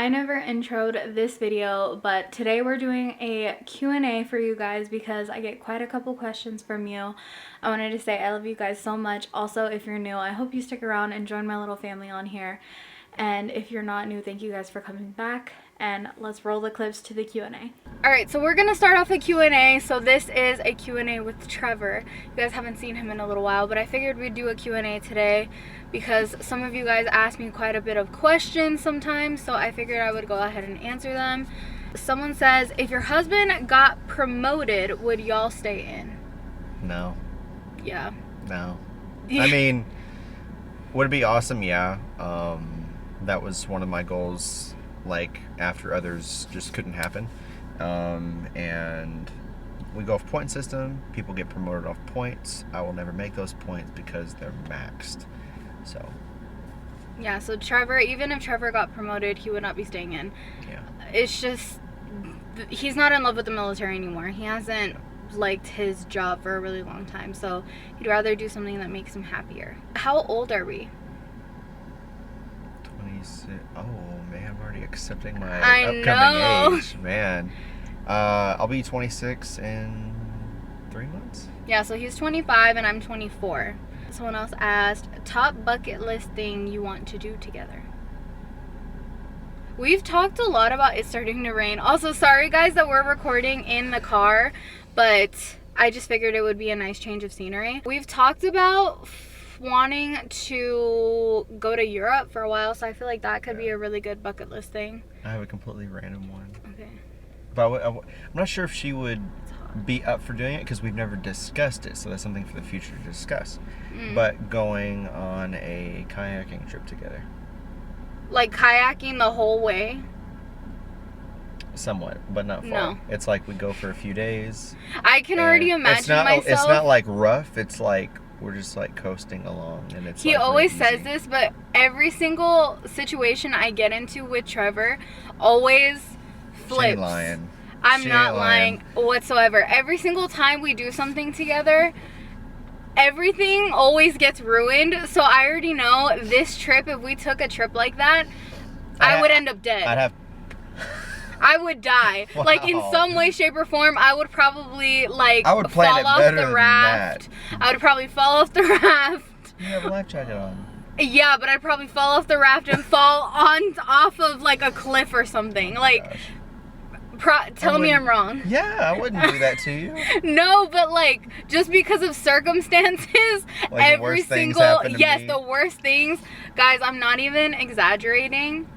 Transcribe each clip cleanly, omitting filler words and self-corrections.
I never introed this video, but today we're doing a Q&A for you guys because I get quite a couple questions from you. I wanted to say I love you guys so much. Also, if you're new, I hope you stick around and join my little family on here. And if you're not new, thank you guys for coming back. And let's roll the clips to the Q&A. Alright, so we're going to start off a Q&A. So this is a Q&A with Trevor. You guys haven't seen him in a little while, but I figured we'd do a Q&A today because some of you guys ask me quite a bit of questions sometimes, so I figured I would go ahead and answer them. Someone says, if your husband got promoted, would y'all stay in? No. Yeah. No. I mean, would it be awesome? Yeah. That was one of my goals, like, after others just couldn't happen. And we go off point system. People get promoted off points. I will never make those points because they're maxed. So. Yeah, so Trevor, even if Trevor got promoted, he would not be staying in. Yeah. It's just, he's not in love with the military anymore. He hasn't liked his job for a really long time, so he'd rather do something that makes him happier. How old are we? 26. Oh man, I'm already accepting my upcoming age. Man, I'll be 26 in 3 months. Yeah, so he's 25 and I'm 24. Someone else asked, top bucket list thing you want to do together. We've talked a lot about it starting to rain. Also, sorry guys that we're recording in the car, but I just figured it would be a nice change of scenery. We've talked about wanting to go to Europe for a while, so I feel like that could be a really good bucket list thing. I have a completely random one. Okay. But I'm not sure if she would be up for doing it because we've never discussed it, so that's something for the future to discuss. But going on a kayaking trip together. Like kayaking the whole way? Somewhat, but not far. No. It's like we go for a few days. I can already imagine myself. It's not like rough. It's like we're just like coasting along, and it's. He like always really says easy. this, but every single situation I get into with Trevor always flips. She ain't lying. I'm not lying whatsoever. Every single time we do something together, everything always gets ruined. So I already know this trip, if we took a trip like that, I would end up dead. I would die. Wow. Like in some way, shape, or form, I would probably like I would plan fall it off better the than raft. that. I would probably fall off the raft. You have a life jacket on. Yeah, but I'd probably fall off the raft and fall off of like a cliff or something. Like, tell me I'm wrong. Yeah, I wouldn't do that to you. No, but like just because of circumstances, Like every single the worst things, guys, I'm not even exaggerating.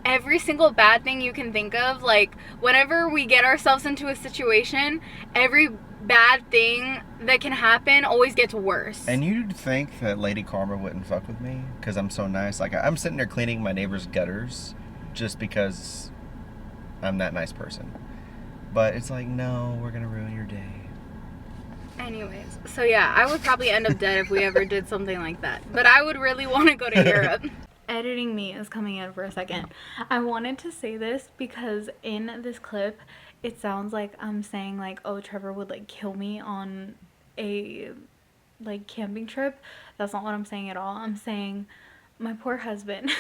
Every single bad thing you can think of, like whenever we get ourselves into a situation, every bad thing that can happen always gets worse. And you'd think that Lady Karma wouldn't fuck with me because I'm so nice. Like I'm sitting there cleaning my neighbor's gutters just because I'm that nice person. But it's like, no, we're gonna ruin your day. Anyways, so yeah, I would probably end up dead if we ever did something like that. But I would really want to go to Europe. Editing me is coming in for a second. I wanted to say this because in this clip, it sounds like I'm saying like, oh, Trevor would like kill me on a like camping trip. That's not what I'm saying at all. I'm saying my poor husband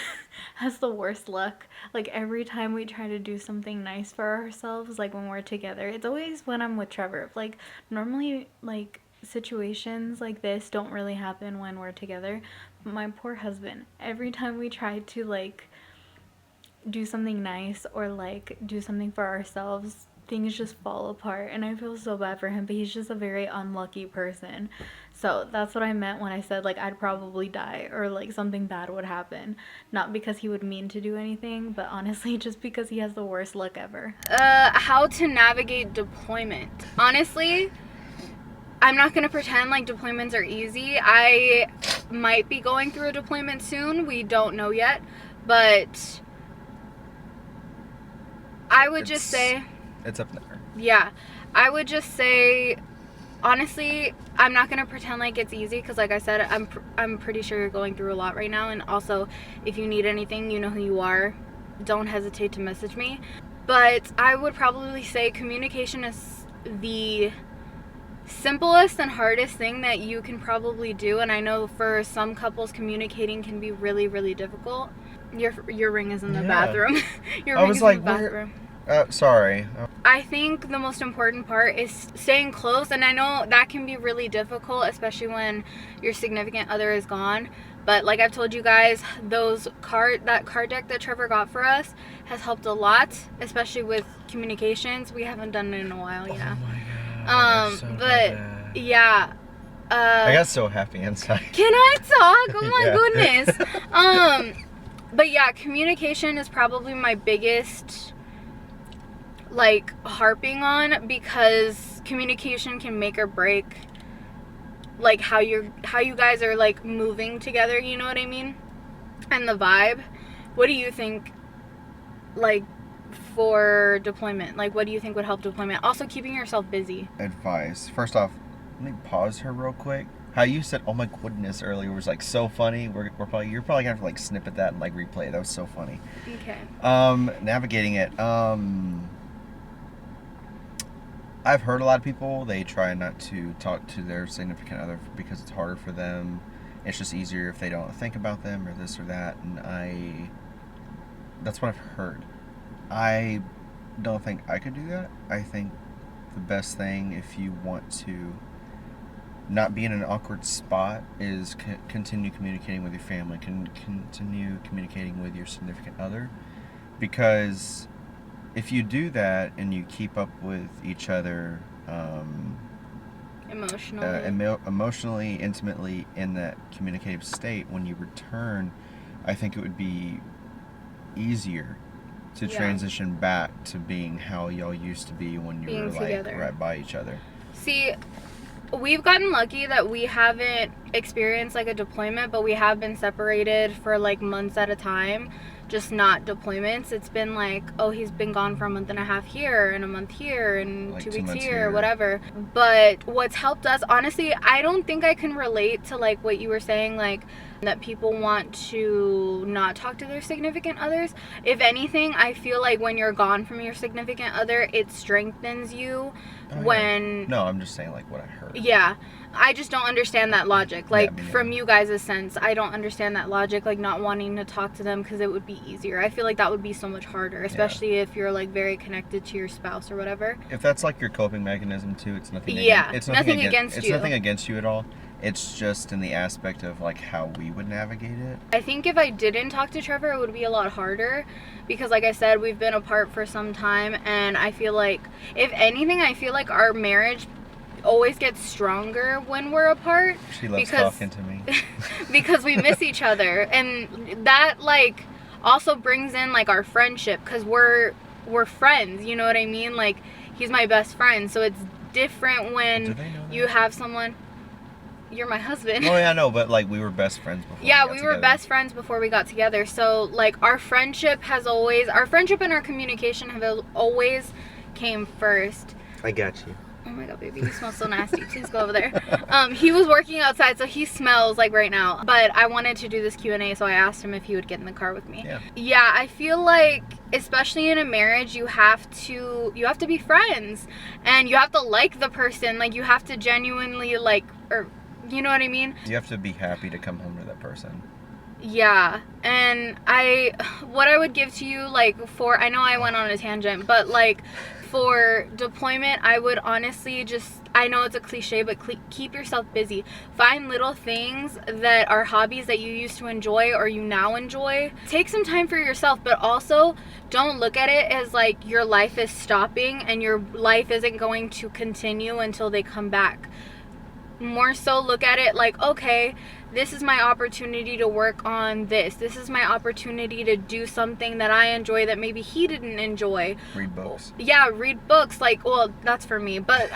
has the worst luck. Like every time we try to do something nice for ourselves, like when we're together, it's always when I'm with Trevor. Like normally like situations like this don't really happen when we're together. But my poor husband, every time we try to like do something nice or like do something for ourselves, things just fall apart, and I feel so bad for him, but he's just a very unlucky person. So that's what I meant when I said like I'd probably die or like something bad would happen. Not because he would mean to do anything, but honestly just because he has the worst luck ever. How to navigate deployment. Honestly, I'm not gonna pretend like deployments are easy. I might be going through a deployment soon. We don't know yet, but I would just say it's up there. Yeah, I would just say, honestly, I'm not gonna pretend like it's easy because, like I said, I'm pretty sure you're going through a lot right now. And also, if you need anything, you know who you are. Don't hesitate to message me. But I would probably say communication is the simplest and hardest thing that you can probably do. And I know for some couples, communicating can be really, really difficult. Your ring is in the Yeah. bathroom. Your I ring was is like, in the where- bathroom. Sorry. I think the most important part is staying close, and I know that can be really difficult, especially when your significant other is gone. But like I've told you guys, that card deck that Trevor got for us has helped a lot, especially with communications. We haven't done it in a while, yeah. Oh my god. But yeah. I got so happy inside. Can I talk? Oh my Yeah. goodness. But yeah, communication is probably my biggest like harping on, because communication can make or break like how you guys are like moving together, you know what I mean? And the vibe. What do you think, like, for deployment? Like, what do you think would help deployment? Also, keeping yourself busy. Advice. First off, let me pause her real quick. How you said, "Oh my goodness," earlier was like so funny. You're probably gonna have to like snippet that and like replay it. That was so funny. Okay. Navigating it. I've heard a lot of people, they try not to talk to their significant other because it's harder for them. It's just easier if they don't think about them or this or that. And that's what I've heard. I don't think I could do that. I think the best thing, if you want to not be in an awkward spot, is continue communicating with your family, continue communicating with your significant other, because if you do that and you keep up with each other emotionally, intimately in that communicative state, when you return, I think it would be easier to transition back to being how y'all used to be when you were like right by each other. See, we've gotten lucky that we haven't experienced like a deployment, but we have been separated for like months at a time. Just not deployments. It's been like, oh, he's been gone for a month and a half here and a month here and like 2 weeks here, whatever. But what's helped us, honestly, I don't think I can relate to like what you were saying, like that people want to not talk to their significant others. If anything, I feel like when you're gone from your significant other, it strengthens you. No, I'm just saying like what I heard. Yeah. I just don't understand that logic. Like, from you guys' sense, I don't understand that logic, like not wanting to talk to them because it would be easier. I feel like that would be so much harder, especially if you're like very connected to your spouse or whatever. If that's like your coping mechanism too, it's nothing. It's nothing against you. It's nothing against you at all. It's just in the aspect of like how we would navigate it. I think if I didn't talk to Trevor, it would be a lot harder because, like I said, we've been apart for some time, and I feel like, if anything, I feel like our marriage always gets stronger when we're apart. She loves talking to me. Because we miss each other, and that like also brings in like our friendship, because we're friends, you know what I mean? Like, he's my best friend, so it's different when you have someone. You're my husband. Oh yeah, I know, but like we were best friends before. Yeah, we were best friends before we got together. So like our friendship and our communication have always came first. I got you. Oh my god, baby, you smell so nasty. Please go over there. He was working outside, so he smells like right now. But I wanted to do this Q&A, so I asked him if he would get in the car with me. Yeah, I feel like, especially in a marriage, you have to be friends, and you have to like the person. Like, you have to genuinely like, or you know what I mean? You have to be happy to come home to that person. Yeah, and what I would give to you, like, I know I went on a tangent, but like for deployment, I would honestly I know it's a cliche, but keep yourself busy. Find little things that are hobbies that you used to enjoy or you now enjoy. Take some time for yourself, but also don't look at it as like your life is stopping and your life isn't going to continue until they come back. More so look at it like, okay, this is my opportunity to work on this. This is my opportunity to do something that I enjoy that maybe he didn't enjoy. Read books. Yeah, read books. Like, well, that's for me. But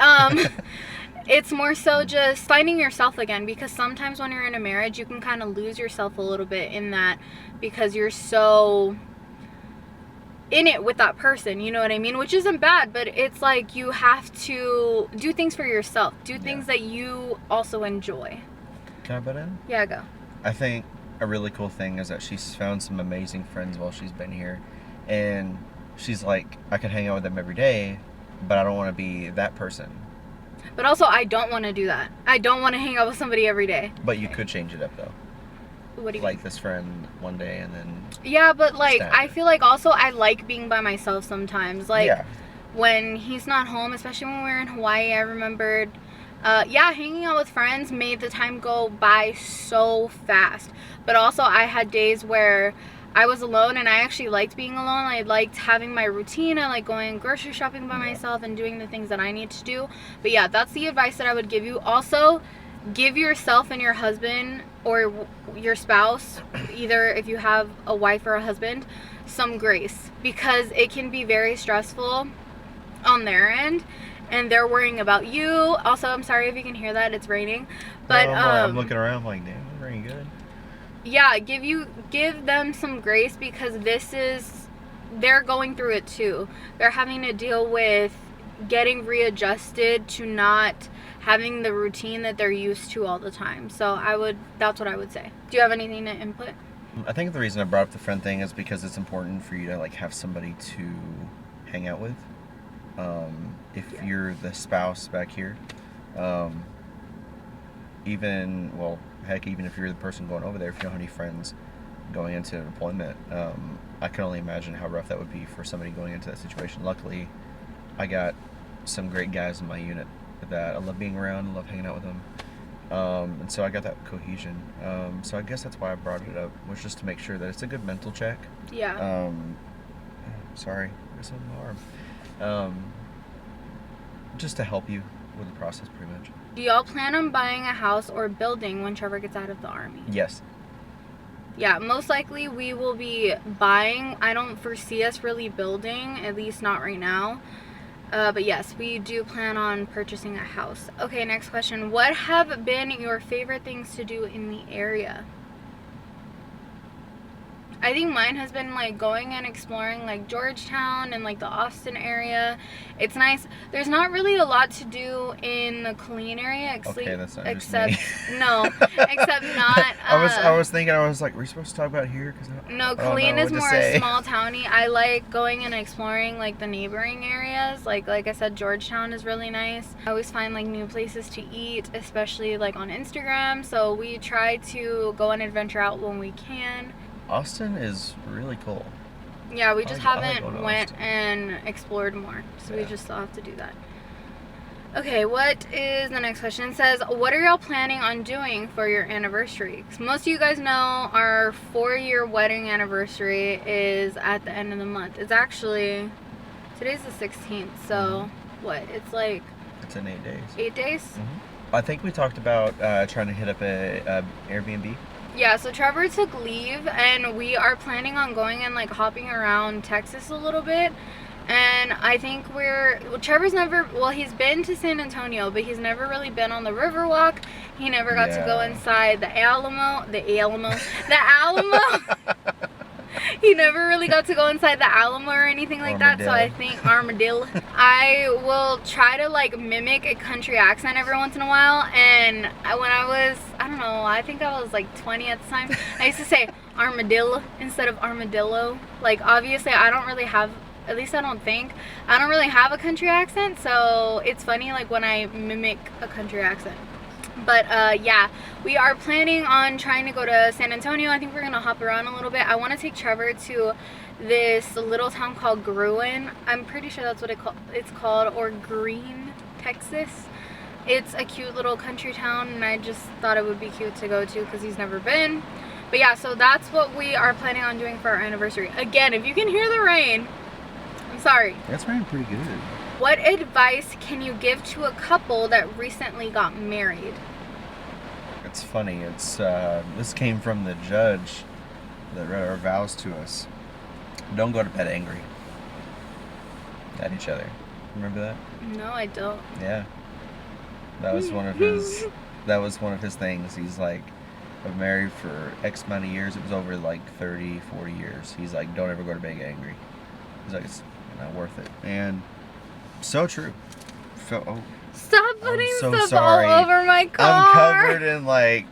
it's more so just finding yourself again, because sometimes when you're in a marriage, you can kind of lose yourself a little bit in that, because you're so in it with that person, you know what I mean? Which isn't bad, but it's like you have to do things for yourself. Do things that you also enjoy. Can I butt in? Yeah, go. I think a really cool thing is that she's found some amazing friends while she's been here, and she's like, I could hang out with them every day, but I don't want to be that person. But also, I don't want to do that. I don't want to hang out with somebody every day. But you could change it up, though. What do you like mean? this friend one day and then Yeah, but like Stab. I feel like also I like being by myself sometimes. Like yeah. when he's not home, especially when we were in Hawaii, I remembered hanging out with friends made the time go by so fast. But also I had days where I was alone and I actually liked being alone. I liked having my routine. I like going grocery shopping by myself and doing the things that I need to do. But yeah, that's the advice that I would give you. Also, give yourself and your husband or your spouse, either if you have a wife or a husband, some grace, because it can be very stressful on their end and they're worrying about you. Also, I'm sorry if you can hear that, it's raining. But I'm looking around like, damn, it's pretty good. yeah, give them some grace, because they're going through it too. They're having to deal with getting readjusted to not having the routine that they're used to all the time. So that's what I would say. Do you have anything to input? I think the reason I brought up the friend thing is because it's important for you to like have somebody to hang out with. If you're the spouse back here, even if you're the person going over there, if you don't have any friends going into an appointment, I can only imagine how rough that would be for somebody going into that situation. Luckily, I got some great guys in my unit that I love being around, I love hanging out with them. And so I got that cohesion. So I guess that's why I brought it up, was just to make sure that it's a good mental check. Yeah. Sorry, there's an alarm. Just to help you with the process, pretty much. Do y'all plan on buying a house or building when Trevor gets out of the Army? Yes. Yeah, most likely we will be buying. I don't foresee us really building, at least not right now. But yes, we do plan on purchasing a house. Okay, next question. What have been your favorite things to do in the area? I think mine has been like going and exploring like Georgetown and like the Austin area. It's nice. There's not really a lot to do in the Killeen area Okay, that's not except just me. no, except not. I was thinking, I was like, we're supposed to talk about here? No, Killeen is more small towny. I like going and exploring like the neighboring areas. Like I said, Georgetown is really nice. I always find like new places to eat, especially like on Instagram. So we try to go and adventure out when we can. Austin is really cool. Yeah, we just haven't went Austin and explored more. So we just still have to do that. Okay, what is the next question? It says, what are y'all planning on doing for your anniversary? 'Cause most of you guys know our 4-year wedding anniversary is at the end of the month. It's actually, today's the 16th, so what? It's like... It's in 8 days. 8 days? I think we talked about trying to hit up a Airbnb. Yeah, so Trevor took leave and we are planning on going and like hopping around Texas a little bit. And I think Trevor's he's been to San Antonio, but he's never really been on the Riverwalk. He never got to go inside the Alamo. He never really got to go inside the Alamo or anything like that, so I think Armadillo. I will try to like mimic a country accent every once in a while, and when I was, I don't know, I think I was like 20 at the time, I used to say armadillo instead of armadillo. Like obviously I don't really have, at least I don't think, I don't really have a country accent, so it's funny like when I mimic a country accent. But yeah, we are planning on trying to go to San Antonio. I think we're gonna hop around a little bit. I want to take Trevor to this little town called Gruen. I'm pretty sure that's what it's called, or Green, Texas. It's a cute little country town, and I just thought it would be cute to go to because he's never been. But yeah, so that's what we are planning on doing for our anniversary. Again, if you can hear the rain, I'm sorry. That's raining pretty good. What advice can you give to a couple that recently got married? It's funny. This came from the judge that read our vows to us. Don't go to bed angry at each other. Remember that? No, I don't. Yeah. That was one of his. That was one of his things. He's like, I've married for X amount of years. It was over like 30, 40 years. He's like, don't ever go to bed angry. He's like, it's not worth it. And so true. Stop putting stuff sorry. all over my car. I'm covered in like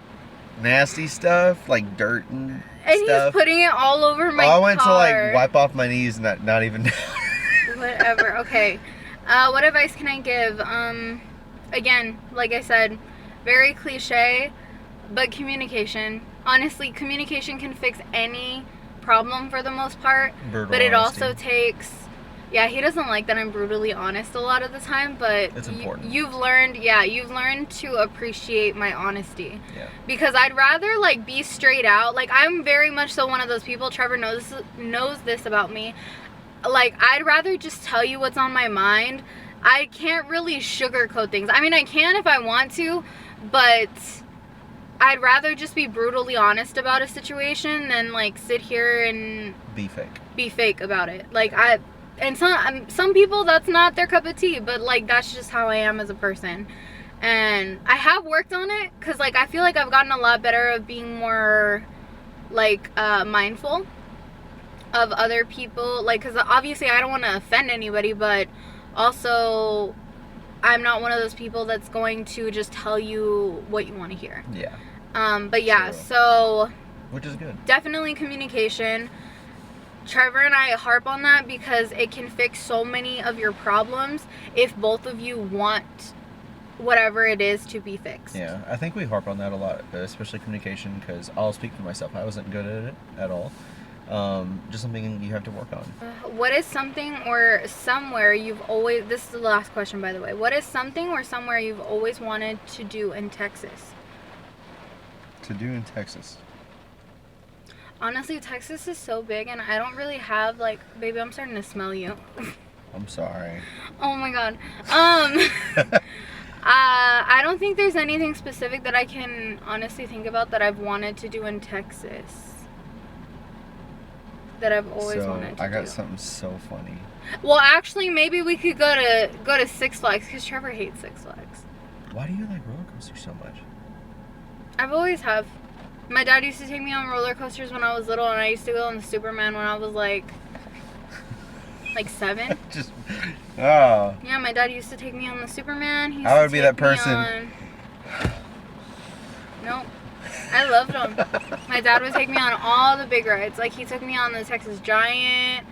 nasty stuff, like dirt and stuff. He's putting it all over my car. I went to like wipe off my knees, not even. Whatever. Okay. What advice can I give? Again, like I said, very cliche, but communication. honestly, communication can fix any problem for the most part. Brutal but it honesty. also takes, yeah, he doesn't like that I'm brutally honest a lot of the time, but It's important. you've learned to appreciate my honesty. Yeah. Because I'd rather, like, be straight out. Like, I'm very much so one of those people, Trevor knows this about me. Like, I'd rather just tell you what's on my mind. I can't really sugarcoat things. I mean, I can if I want to, but I'd rather just be brutally honest about a situation than, like, sit here and Be fake about it. Like, and some people, that's not their cup of tea, but, like, that's just how I am as a person. And I have worked on it, because, like, I feel like I've gotten a lot better of being more, like, mindful of other people. Like, because obviously I don't want to offend anybody, but also I'm not one of those people that's going to just tell you what you want to hear. Yeah. But yeah, True. so Which is good. definitely communication. Trevor and I harp on that because it can fix so many of your problems if both of you want whatever it is to be fixed. Yeah, I think we harp on that a lot, especially communication, because I'll speak for myself. I wasn't good at it at all. Just something you have to work on. What is something or somewhere you've always, this is the last question, by the way. What is something or somewhere you've always wanted to do in Texas? To do in Texas. Honestly, Texas is so big, and I don't really have, like, baby, I'm starting to smell you. I'm sorry. Oh my god. I don't think there's anything specific that I can honestly think about that I've wanted to do in Texas. That I've always wanted to do. I got something so funny. Well, actually, maybe we could go to Six Flags, because Trevor hates Six Flags. Why do you like roller coasters so much? I've always have. My dad used to take me on roller coasters when I was little, and I used to go on the Superman when I was like 7. Just, oh. Yeah, my dad used to take me on the Superman. I would be that person. Nope. I loved them. My dad would take me on all the big rides. Like, he took me on the Texas Giant.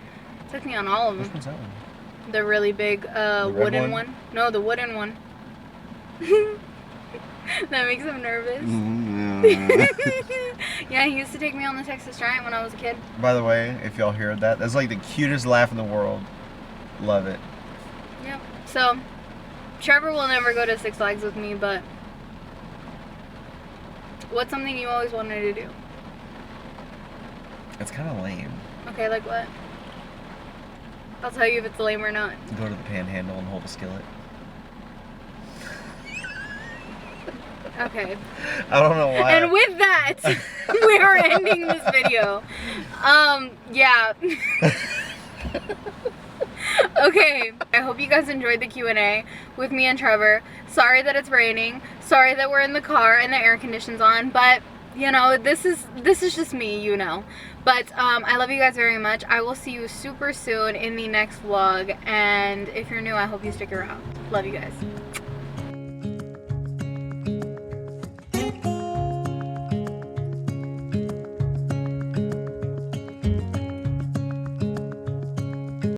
Took me on all of them. Which one's that one? The really big wooden one? No, the wooden one. That makes him nervous. Yeah, he used to take me on the Texas Giant when I was a kid. By the way, if y'all heard that, that's like the cutest laugh in the world. Love it. Yep. So, Trevor will never go to Six Flags with me, but what's something you always wanted to do? It's kind of lame. Okay, like what? I'll tell you if it's lame or not. Go to the panhandle and hold a skillet. Okay. I don't know why. And with that, we are ending this video. Yeah. Okay. I hope you guys enjoyed the Q&A with me and Trevor. Sorry that it's raining. Sorry that we're in the car and the air conditioning's on, but you know, this is just me, you know. But I love you guys very much. I will see you super soon in the next vlog, and if you're new, I hope you stick around. Love you guys.